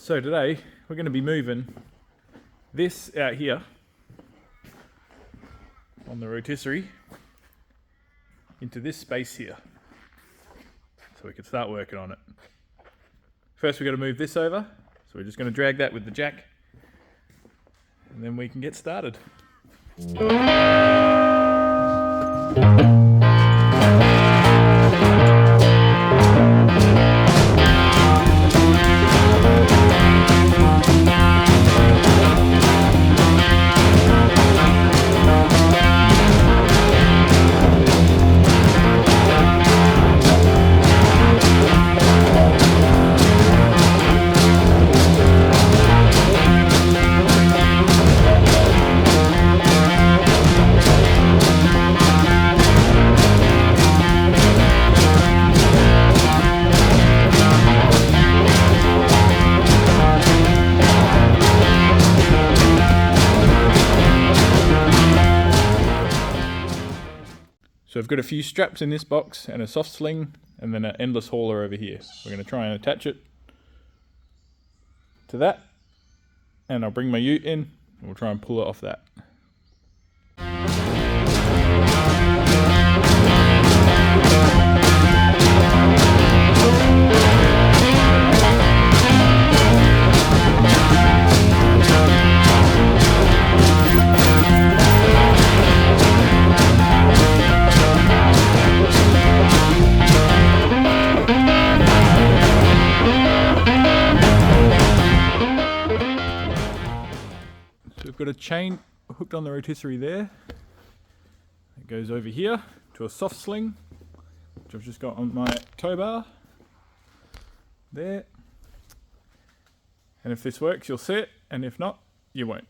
So today we're going to be moving this out here on the rotisserie into this space here so we can start working on it. First we've got to move this over, so we're just going to drag that with the jack and then we can get started. So I've got a few straps in this box and a soft sling and then an endless hauler over here. We're going to try and attach it to that, and I'll bring my ute in and we'll try and pull it off that. We've got a chain hooked on the rotisserie there. It goes over here to a soft sling, which I've just got on my tow bar there. And if this works, you'll see it, and if not, you won't.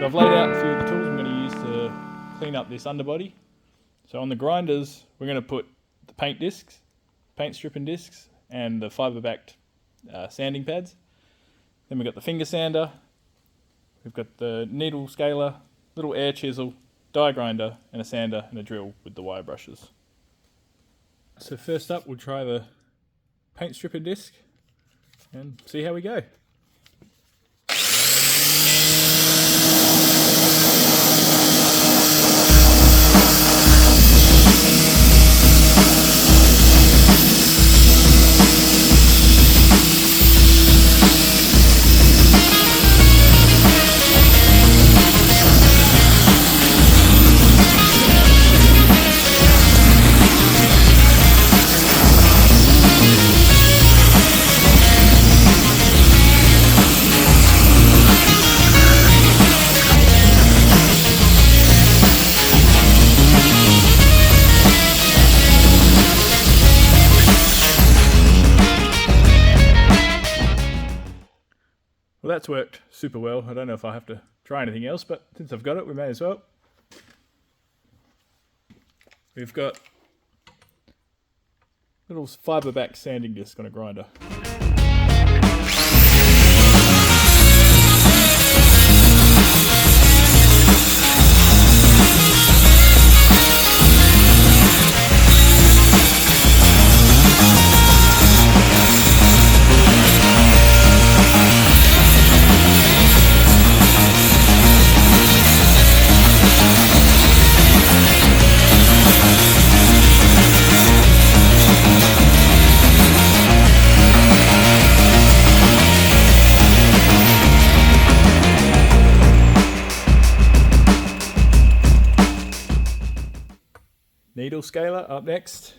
So I've laid out a few of the tools I'm going to use to clean up this underbody. So on the grinders, we're going to put the paint discs, paint stripping discs, and the fibre-backed sanding pads. Then we've got the finger sander, we've got the needle scaler, little air chisel, die grinder, and a sander and a drill with the wire brushes. So first up, we'll try the paint stripper disc and see how we go. Well, that's worked super well. I don't know if I have to try anything else, but since I've got it, we may as well. We've got a little fibre back sanding disc on a grinder. Needle scaler up next.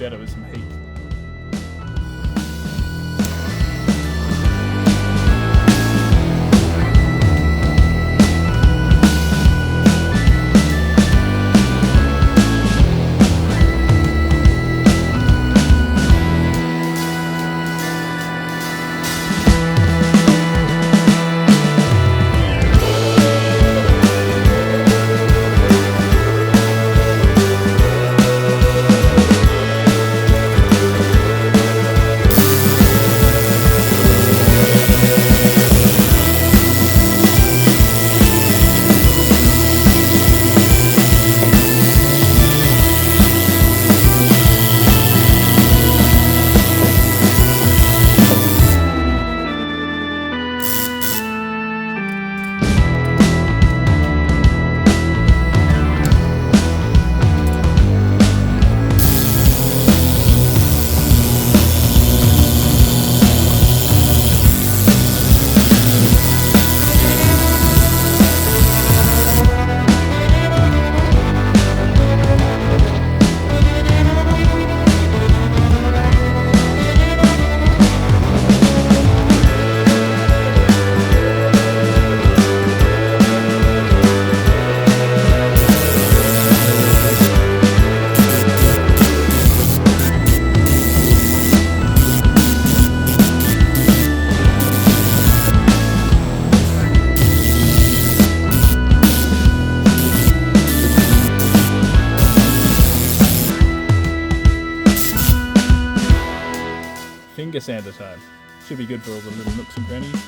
Better with some heat. finger sander time. Should be good for all the little nooks and crannies.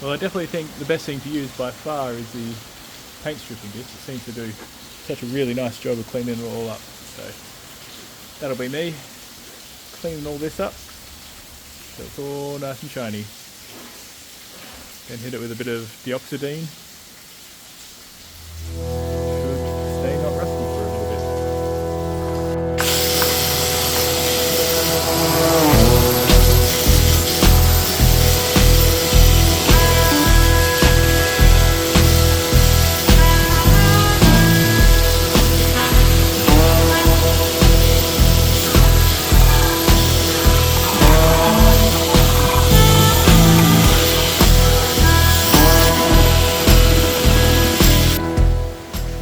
Well, I definitely think the best thing to use by far is the paint stripping disc. It seems to do such a really nice job of cleaning it all up. So that'll be me cleaning all this up so it's all nice and shiny. Then hit it with a bit of deoxidine. Should stay not rusty for a little bit.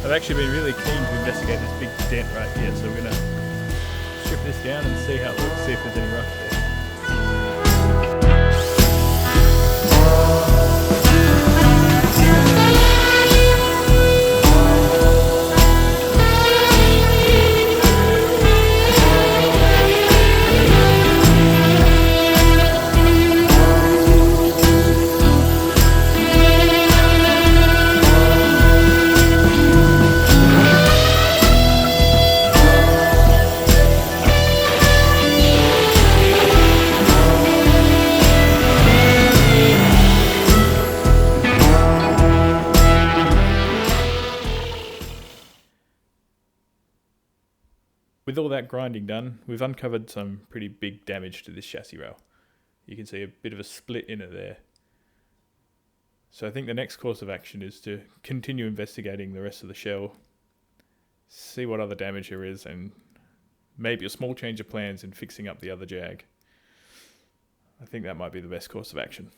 I've actually been really keen to investigate this big dent right here, so we're going to strip this down and see how it looks, see if there's any rough there. With all that grinding done, we've uncovered some pretty big damage to this chassis rail. You can see a bit of a split in it there. So I think the next course of action is to continue investigating the rest of the shell, see what other damage there is, and maybe a small change of plans in fixing up the other Jag. I think that might be the best course of action.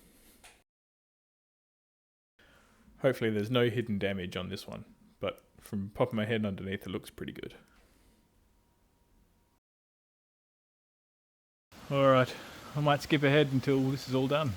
Hopefully there's no hidden damage on this one, but from popping my head underneath it looks pretty good. Alright, I might skip ahead until this is all done.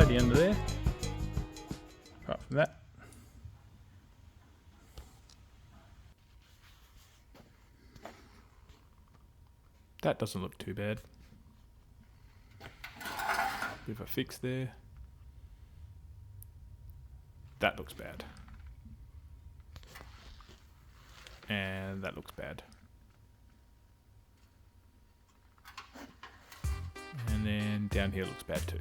tidy under there. Apart from that. That doesn't look too bad. Bit of a fix there. That looks bad. And that looks bad. And then down here looks bad too.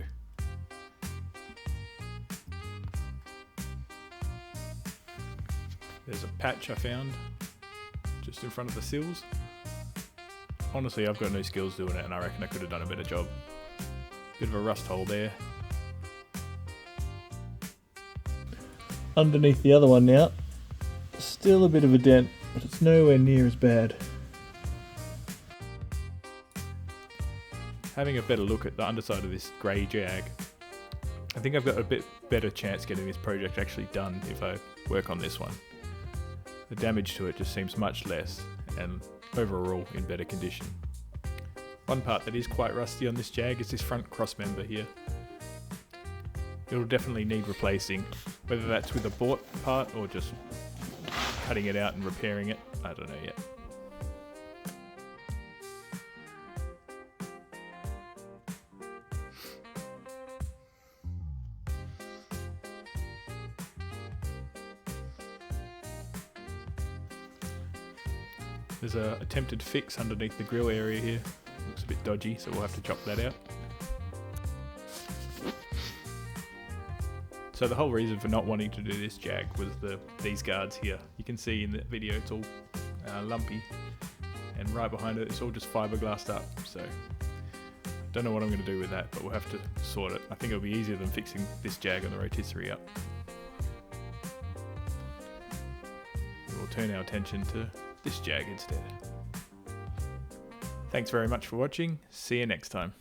There's a patch I found just in front of the sills. Honestly, I've got no skills doing it, and I reckon I could have done a better job. Bit of a rust hole there. Underneath the other one now, still a bit of a dent, but it's nowhere near as bad. Having a better look at the underside of this grey Jag, I think I've got a bit better chance getting this project actually done if I work on this one. The damage to it just seems much less, and overall in better condition. One part that is quite rusty on this Jag is this front cross member here. It'll definitely need replacing, whether that's with a bought part or just cutting it out and repairing it, I don't know yet. There's a attempted fix underneath the grill area here. Looks a bit dodgy, so we'll have to chop that out. So the whole reason for not wanting to do this Jag was these guards here. You can see in the video it's all lumpy, and right behind it it's all just fiberglassed up. So don't know what I'm going to do with that, but we'll have to sort it. I think it'll be easier than fixing this Jag on the rotisserie up. We'll turn our attention to this Jag instead. Thanks very much for watching. See you next time.